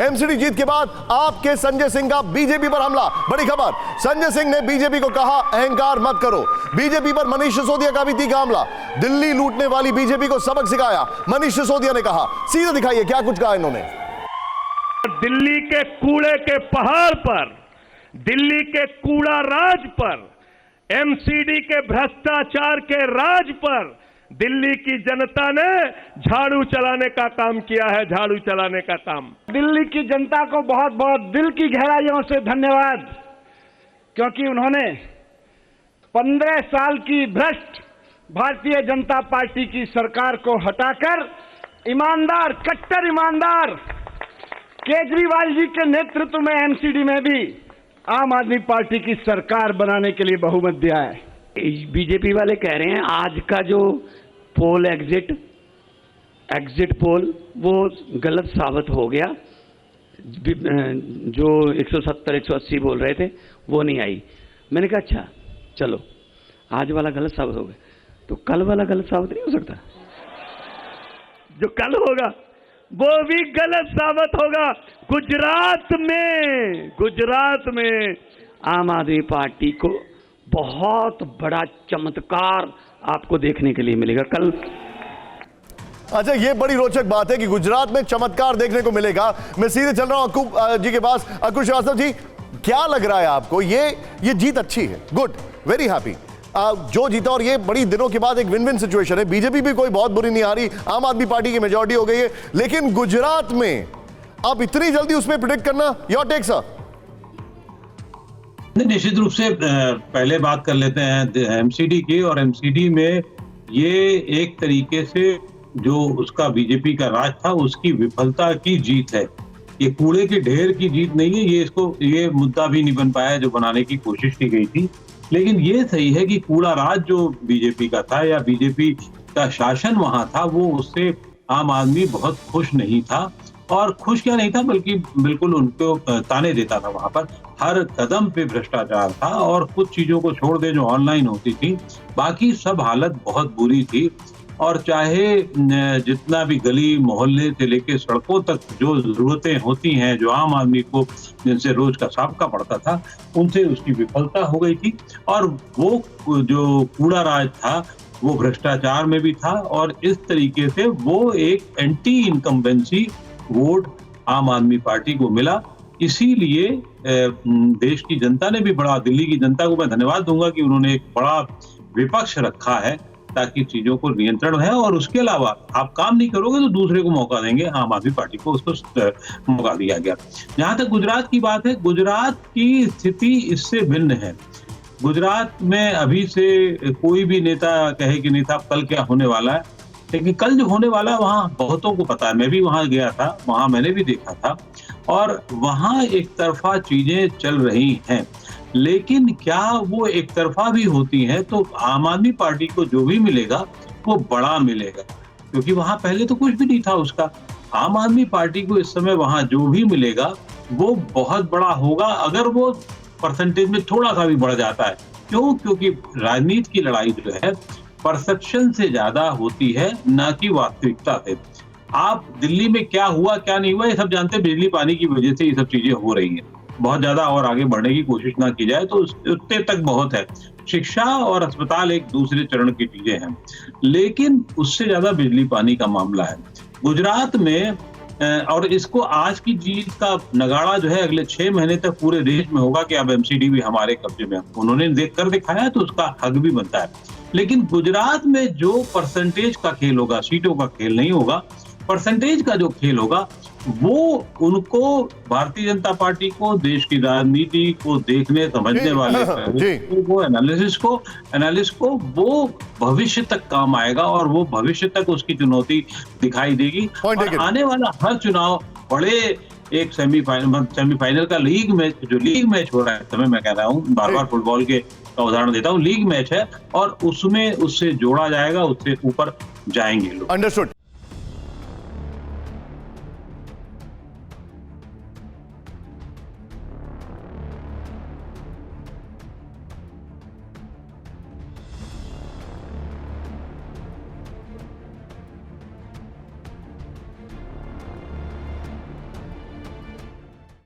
MCD जीत के बाद आपके संजय सिंह का बीजेपी पर हमला। बड़ी खबर, संजय सिंह ने बीजेपी को कहा अहंकार मत करो। बीजेपी पर मनीष सिसोदिया का भी तीखा हमला। दिल्ली लूटने वाली बीजेपी को सबक सिखाया, मनीष सिसोदिया ने कहा। सीधे दिखाइए क्या कुछ कहा इन्होंने। दिल्ली के कूड़े के पहाड़ पर, दिल्ली के कूड़ा राज पर, एमसीडी के भ्रष्टाचार के राज पर दिल्ली की जनता ने झाड़ू चलाने का काम किया है, झाड़ू चलाने का काम। दिल्ली की जनता को बहुत बहुत दिल की गहराइयों से धन्यवाद, क्योंकि उन्होंने 15 साल की भ्रष्ट भारतीय जनता पार्टी की सरकार को हटाकर ईमानदार, कट्टर ईमानदार केजरीवाल जी के नेतृत्व में एमसीडी में भी आम आदमी पार्टी की सरकार बनाने के लिए बहुमत दिया है। बीजेपी वाले कह रहे हैं आज का जो पोल एग्जिट पोल वो गलत साबित हो गया। जो 170 180 बोल रहे थे वो नहीं आई। मैंने कहा अच्छा चलो, आज वाला गलत साबित हो गया तो कल वाला गलत साबित नहीं हो सकता? जो कल होगा वो भी गलत साबित होगा। गुजरात में आम आदमी पार्टी को बहुत बड़ा चमत्कार आपको देखने के लिए मिलेगा कल। अच्छा, ये बड़ी रोचक बात है कि गुजरात में चमत्कार देखने को मिलेगा। मैं सीधे चल रहा हूं अक्कू जी के पास। अक्कू श्रीवास्तव जी, क्या लग रहा है आपको? ये जीत अच्छी है, गुड, वेरी हैप्पी जो जीता, और ये बड़ी दिनों के बाद एक विन विन सिचुएशन है। बीजेपी भी कोई बहुत बुरी नहीं आ रही, आम आदमी पार्टी की मेजॉरिटी हो गई है, लेकिन गुजरात में अब इतनी जल्दी उसमें प्रेडिक्ट करना, योर टेक सर? निश्चित रूप से पहले बात कर लेते हैं एमसीडी की, और एमसीडी में ये एक तरीके से जो उसका बीजेपी का राज था उसकी विफलता की जीत है। ये कूड़े के ढेर की जीत नहीं है। ये मुद्दा भी नहीं बन पाया जो बनाने की कोशिश की गई थी। लेकिन ये सही है कि कूड़ा राज जो बीजेपी का था या बीजेपी का शासन वहां था, वो उससे आम आदमी बहुत खुश नहीं था। और खुश क्या नहीं था, बल्कि बिल्कुल उनको ताने देता था। वहां पर हर कदम पे भ्रष्टाचार था, और कुछ चीजों को छोड़ दे जो ऑनलाइन होती थी, बाकी सब हालत बहुत बुरी थी। और चाहे जितना भी गली मोहल्ले से लेके सड़कों तक जो जरूरतें होती हैं, जो आम आदमी को जिनसे रोज का साबका पड़ता था, उनसे उसकी विफलता हो गई थी। और वो जो कूड़ा राज था वो भ्रष्टाचार में भी था, और इस तरीके से वो एक एंटी इनकम्बेंसी वोट आम आदमी पार्टी को मिला। इसीलिए देश की जनता ने भी बड़ा, दिल्ली की जनता को मैं धन्यवाद दूंगा कि उन्होंने एक बड़ा विपक्ष रखा है ताकि चीजों को नियंत्रण है। और उसके अलावा आप काम नहीं करोगे तो दूसरे को मौका देंगे, आम आदमी पार्टी को उसको मौका दिया गया। जहां तक गुजरात की बात है, गुजरात की स्थिति इससे भिन्न है। गुजरात में अभी से कोई भी नेता कहे कि नहीं था कल क्या होने वाला है, लेकिन कल जो होने वाला है वहां बहुतों को पता है। मैं भी वहां गया था, वहां मैंने भी देखा था, और वहां एक तरफा चीजें चल रही हैं। लेकिन क्या वो एक तरफा भी होती हैं तो आम आदमी पार्टी को जो भी मिलेगा वो बड़ा मिलेगा, क्योंकि वहां पहले तो कुछ भी नहीं था उसका। आम आदमी पार्टी को इस समय वहां जो भी मिलेगा वो बहुत बड़ा होगा, अगर वो परसेंटेज में थोड़ा सा भी बढ़ जाता है। क्यों? क्योंकि राजनीति की लड़ाई जो है परसेप्शन से ज्यादा होती है, ना कि वास्तविकता से। आप दिल्ली में क्या हुआ क्या नहीं हुआ ये सब जानते हैं। बिजली पानी की वजह से ये सब चीजें हो रही हैं। बहुत ज्यादा और आगे बढ़ने की कोशिश ना की जाए तो उतने तक बहुत है। शिक्षा और अस्पताल एक दूसरे चरण की चीजें हैं, लेकिन उससे ज्यादा बिजली पानी का मामला है गुजरात में। और इसको आज की जीत का नगाड़ा जो है अगले 6 महीने तक पूरे देश में होगा कि अब एमसीडी भी हमारे कब्जे में। उन्होंने देख कर दिखाया तो उसका हक भी बनता है। लेकिन गुजरात में जो परसेंटेज का खेल होगा, सीटों का खेल नहीं होगा, परसेंटेज का जो खेल होगा, वो उनको भारतीय जनता पार्टी को, देश की राजनीति को देखने समझने वाले वो एनालिस्ट को वो भविष्य तक काम आएगा, और वो भविष्य तक उसकी चुनौती दिखाई देगी। और आने वाला हर चुनाव बड़े एक सेमीफाइनल का लीग मैच हो रहा है समय, मैं कह रहा हूँ बार बार फुटबॉल के का उदाहरण देता हूँ, लीग मैच है, और उसमें उससे जोड़ा जाएगा, उससे ऊपर जाएंगे लोग। अंडरस्टूड।